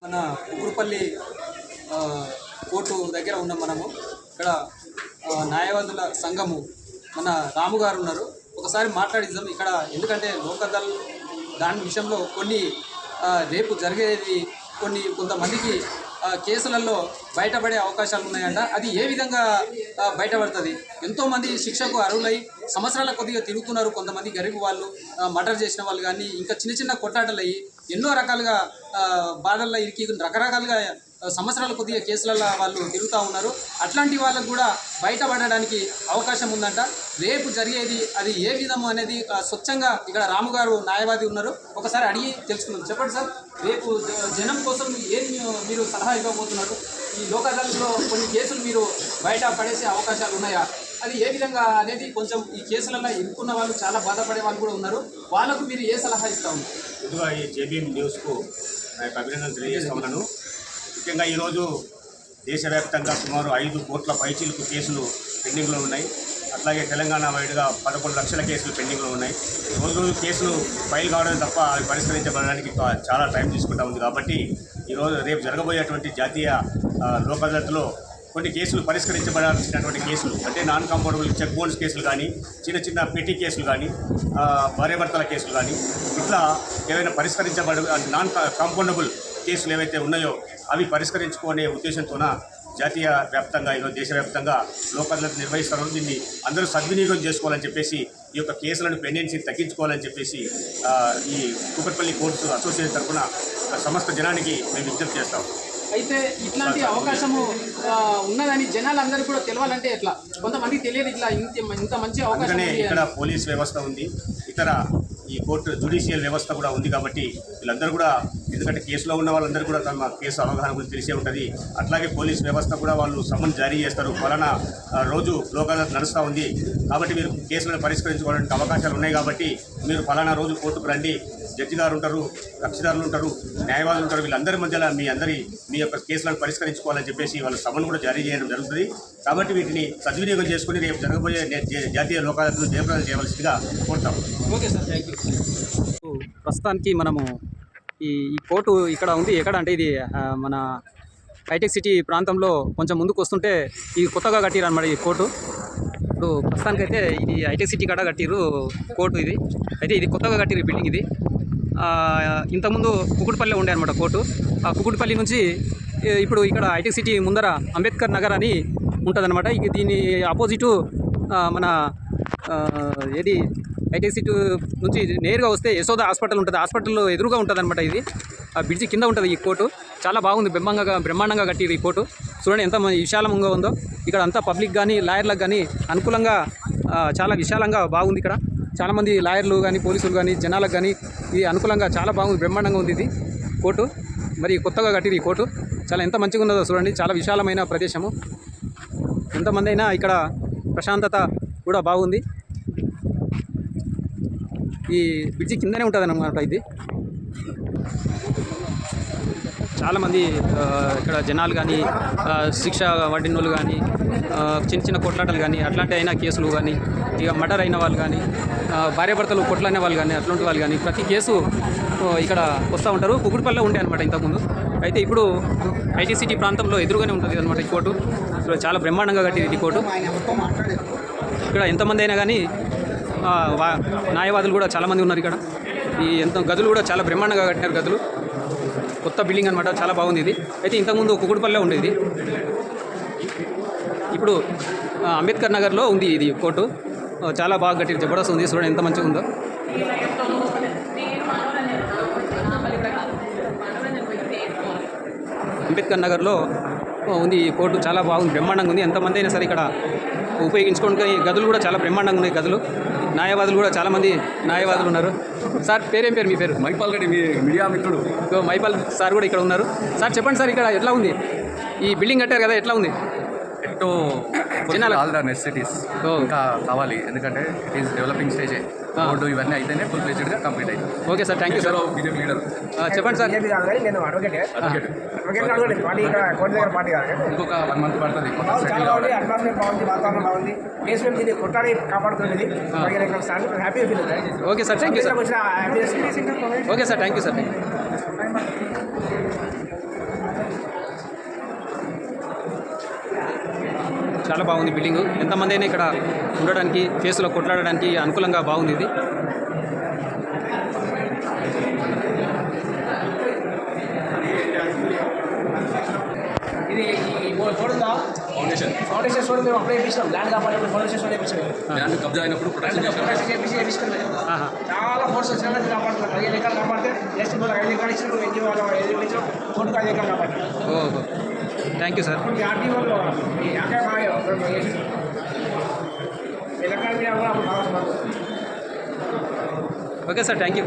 మన కుకుడుపల్లి కోర్టు దగ్గర ఉన్నాం మనము. ఇక్కడ న్యాయవాదుల సంఘము మన రాము గారు ఉన్నారు. ఒకసారి మాట్లాడిద్దాం ఇక్కడ. ఎందుకంటే లోకదల్ దాని విషయంలో కొన్ని రేపు జరిగేది కొంతమందికి కేసులలో బయటపడే అవకాశాలు ఉన్నాయంట. అది ఏ విధంగా బయటపడుతుంది? ఎంతోమంది శిక్షకు అర్హులై సంవత్సరాల కొద్దిగా తిరుగుతున్నారు. కొంతమంది గరీబ్ వాళ్ళు, మర్డర్ చేసిన వాళ్ళు కానీ ఇంకా చిన్న చిన్న కొట్టాటలు అయ్యి ఎన్నో రకాలుగా బాధల్లో ఇరికి రకరకాలుగా సంవత్సరాల కొద్దిగా కేసులలో వాళ్ళు తిరుగుతూ ఉన్నారు. అట్లాంటి వాళ్ళకు కూడా బయటపడడానికి అవకాశం ఉందంట. రేపు జరిగేది అది ఏ విధము అనేది స్వచ్ఛంగా ఇక్కడ రాము గారు న్యాయవాది ఉన్నారు. ఒకసారి అడిగి తెలుసుకుందాం. చెప్పండి సార్, రేపు జనం కోసం ఏది మీరు సలహా ఇవ్వబోతున్నారు? ఈ లోక్ అదాలత్లో కొన్ని కేసులు మీరు బయట పడేసే అవకాశాలు ఉన్నాయా? అది ఏ విధంగా అనేది కొంచెం ఈ కేసులలో ఇరుక్కున్న వాళ్ళు చాలా బాధపడే వాళ్ళు కూడా ఉన్నారు. వాళ్ళకు మీరు ఏ సలహా ఇస్తా ఉన్నారు? ముందుగా ఈ జేబీఎం న్యూస్కు నాకు అభినందనలు తెలియజేస్తా ఉన్నాను. ముఖ్యంగా ఈరోజు దేశవ్యాప్తంగా సుమారు 5 కోట్ల పైచీలకు కేసులు పెండింగ్లో ఉన్నాయి. అట్లాగే తెలంగాణ వైడ్గా 11 లక్షల కేసులు పెండింగ్లో ఉన్నాయి. రోజు కేసులు ఫైల్ కావడం తప్ప అవి పరిష్కరించబడడానికి చాలా టైం తీసుకుంటా ఉంది. కాబట్టి రేపు జరగబోయేటువంటి జాతీయ లోక్ అదాలత్లో కొన్ని కేసులు పరిష్కరించబడాల్సినటువంటి కేసులు అంటే నాన్ కాంపౌండబుల్ చెక్ బౌన్స్ కేసులు కానీ, చిన్న చిన్న పెట్టి కేసులు కానీ, భార్యాభర్తల కేసులు కానీ, ఇట్లా ఏవైనా నాన్ కాంపౌండబుల్ కేసులు ఏవైతే ఉన్నాయో అవి పరిష్కరించుకునే ఉద్దేశంతోన జాతీయ వ్యాప్తంగా ఈరోజు దేశవ్యాప్తంగా లోక్ అదాలత్ నిర్వహిస్తారు. దీన్ని అందరూ సద్వినియోగం చేసుకోవాలని చెప్పేసి, ఈ యొక్క కేసులను పెండెన్సీని తగ్గించుకోవాలని చెప్పేసి ఈ కుకట్పల్లి కోర్ట్స్ అసోసియేషన్ తరఫున సమస్త జనానికి మేము విజ్ఞప్తి చేస్తాం. అయితే ఇట్లాంటి అవకాశము ఉన్నదని జనాలందరూ కూడా తెలవాలంటే ఎట్లా? కొంతమందికి తెలియదు ఇట్లా ఇంత మంచి అవకాశం. ఇక్కడ పోలీస్ వ్యవస్థ ఉంది, ఇతర ఈ కోర్టు జ్యుడిషియల్ వ్యవస్థ కూడా ఉంది. కాబట్టి వీళ్ళందరూ కూడా, ఎందుకంటే కేసులో ఉన్న వాళ్ళందరూ కూడా తమ కేసు అవగాహన గురించి తెలిసే ఉంటుంది. అట్లాగే పోలీస్ వ్యవస్థ కూడా వాళ్ళు సమన్ జారీ చేస్తారు. ఫలానా రోజు లోక్ అదాలత్ నడుస్తూ ఉంది కాబట్టి మీరు కేసులను పరిష్కరించుకోవడానికి అవకాశాలు ఉన్నాయి. కాబట్టి మీరు ఫలానా రోజు కోర్టుకు రండి, జడ్జి గారు ఉంటారు, కక్షిదారులు ఉంటారు, న్యాయవాదులు ఉంటారు. వీళ్ళందరి మధ్యలో మీ యొక్క కేసులను పరిష్కరించుకోవాలని చెప్పేసి వాళ్ళు సమన్ కూడా జారీ చేయడం జరుగుతుంది. కాబట్టి వీటిని సద్వినియోగం చేసుకుని రేపు జరగబోయే జాతీయ లోక్ అదాలత్ను జయప్రదం చేయవలసిందిగా కోరుతాం. Okay sir, thank you. ప్రస్తుతానికి మనము ఈ కోర్టు ఇక్కడ ఉంది. ఎక్కడ అంటే ఇది మన హైటెక్ సిటీ ప్రాంతంలో కొంచెం ముందుకు వస్తుంటే ఇది కొత్తగా కట్టిరు అన్నమాట ఈ కోర్టు. ఇప్పుడు ప్రస్తుతానికైతే ఇది హైటెక్ సిటీ కాడ కట్టిరు కోర్టు. ఇది అయితే ఇది కొత్తగా కట్టిరు బిల్డింగ్. ఇది ఇంతకుముందు కుకుడుపల్లి ఉండే అనమాట కోర్టు. ఆ కుకుడుపల్లి నుంచి ఇప్పుడు ఇక్కడ హైటెక్ సిటీ ముందర అంబేద్కర్ నగర్ అని ఉంటుందన్నమాట. దీని ఆపోజిటు మన ఏది హైటెక్ సిటీ నుంచి నేరుగా వస్తే యశోద హాస్పిటల్ ఉంటుంది. హాస్పిటల్ ఎదురుగా ఉంటుంది అనమాట. ఇది ఆ బ్రిడ్జి కింద ఉంటుంది ఈ కోర్టు. చాలా బాగుంది, బ్రహ్మాండంగా కట్టిరు ఈ కోర్టు. చూడండి ఎంత విశాలంగా ఉందో. ఇక్కడ అంతా పబ్లిక్ కానీ లాయర్లకు కానీ అనుకూలంగా చాలా విశాలంగా బాగుంది. ఇక్కడ చాలామంది లాయర్లు కానీ, పోలీసులు కానీ, జనాలకు కానీ ఇది అనుకూలంగా చాలా బాగుంది, బ్రహ్మాండంగా ఉంది ఇది కోర్టు. మరి కొత్తగా కట్టిరు ఈ కోర్టు. చాలా ఎంత మంచిగా ఉన్నదో చూడండి. చాలా విశాలమైన ప్రదేశము. ఎంతమంది అయినా ఇక్కడ ప్రశాంతత కూడా బాగుంది. ఈ బ్రిడ్జి కిందనే ఉంటుంది అన్నమాట. ఇది చాలామంది ఇక్కడ జనాలు కానీ, శిక్ష పడినోళ్ళు కానీ, చిన్న చిన్న కొట్లాటలు కానీ, అట్లాంటి అయిన కేసులు కానీ, ఇక మర్డర్ అయిన వాళ్ళు కానీ, భార్యాభర్తలు కొట్లాడిన వాళ్ళు కానీ, అట్లాంటి వాళ్ళు కానీ ప్రతి కేసు ఇక్కడ వస్తూ ఉంటారు. కుకుడుపల్లిలో ఉండే అనమాట ఇంతకుముందు. అయితే ఇప్పుడు ఐటీ సిటీ ప్రాంతంలో ఎదురుగానే ఉంటుంది అనమాట ఈ కోర్టు. ఇక్కడ చాలా బ్రహ్మాండంగా కట్టింది ఈ కోర్టు. ఇక్కడ ఎంతమంది అయినా కానీ న్యాయవాదులు కూడా చాలామంది ఉన్నారు ఇక్కడ. గదులు కూడా చాలా బ్రహ్మాండంగా కట్టినారు గదులు. కొత్త బిల్డింగ్ అనమాట, చాలా బాగుంది ఇది. అయితే ఇంతకుముందు కుకుడుపల్లిలో ఉండేది, ఇప్పుడు అంబేద్కర్ నగర్లో ఉంది ఇది కోర్టు. చాలా బాగా కట్టిరు, జబర్దస్త్ ఉంది. చూడండి ఎంత మంచిగా ఉందో. అంబేద్కర్ నగర్లో ఉంది ఈ కోర్టు. చాలా బాగుంది, బ్రహ్మాండంగా ఉంది. ఎంతమంది అయినా సరే ఇక్కడ ఉపయోగించుకోవడానికి గదులు కూడా చాలా బ్రహ్మాండంగా ఉన్నాయి గదులు. న్యాయవాదులు కూడా చాలామంది న్యాయవాదులు ఉన్నారు. సార్ పేరేం పేరు? మీ పేరు? మైపాల్ రెడ్డి, మీ మీడియా మిత్రుడు. మైపాల్ సార్ కూడా ఇక్కడ ఉన్నారు. సార్ చెప్పండి సార్, ఇక్కడ ఎట్లా ఉంది ఈ బిల్డింగ్ కట్టారు కదా, ఎట్లా ఉంది? ఎట్టో ఆల్ ద నెసెసిటీస్ ఇంకా కావాలి, ఎందుకంటే ఇట్ ఈస్ డెవలపింగ్ స్టేజే. రోడ్డు ఇవన్నీ అయితేనే ఫుల్ ఫ్లెడ్జ్డ్గా కంప్లీట్ అవుతుంది. Okay sir, thank you sir. BJP leader చెప్పండి సార్. నేను అడ్వకేట్ ఇంకొక 1 మంత్ పడుతుంది. అట్మాస్ఫియర్ బాగుంది, వాతావరణం బాగుంది, బేస్మెంట్ దీన్ని కొట్టాలి కాపాడుతుంది. హ్యాపీగా ఫీల్ అవుతాయి. Okay sir, thank you sir. Okay sir, thank you sir. చాలా బాగుంది బిల్డింగ్. ఎంతమంది అయినా ఇక్కడ ఉండడానికి, కేసులో కొట్లాడడానికి అనుకూలంగా బాగుంది ఇది. ఇది ఈ చూడందా ఫౌండేషన్ స్టోర్ మేము అప్లై చేసినాం. ల్యాండ్ కాపాడే ఫౌండేషన్ స్టోర్ చేయించాం. ల్యాండ్ కబ్జా అయినప్పుడు ప్రొటెక్షన్ చేశారు. ఆహా. చాలా ఫోర్సెస్ కాపాడుతున్నారు. 5 ఎకరాలు కాపాడితే నెక్స్ట్ 5 ఎకరాలు ఇచ్చినప్పుడు ఎన్జీ వాళ్ళు 5 ఇచ్చిన కోర్టుకు 5 ఎకరాలు కాపాడుతున్నారు. ఓహో, థ్యాంక్ యూ సార్. ఇప్పుడు ఆర్టీ వాళ్ళు ఈ ఆకాయ బాగా ఎలక్ట్రానిక్ మీడియా కూడా అప్పుడు బాగా ఓకే సార్, థ్యాంక్ యూ.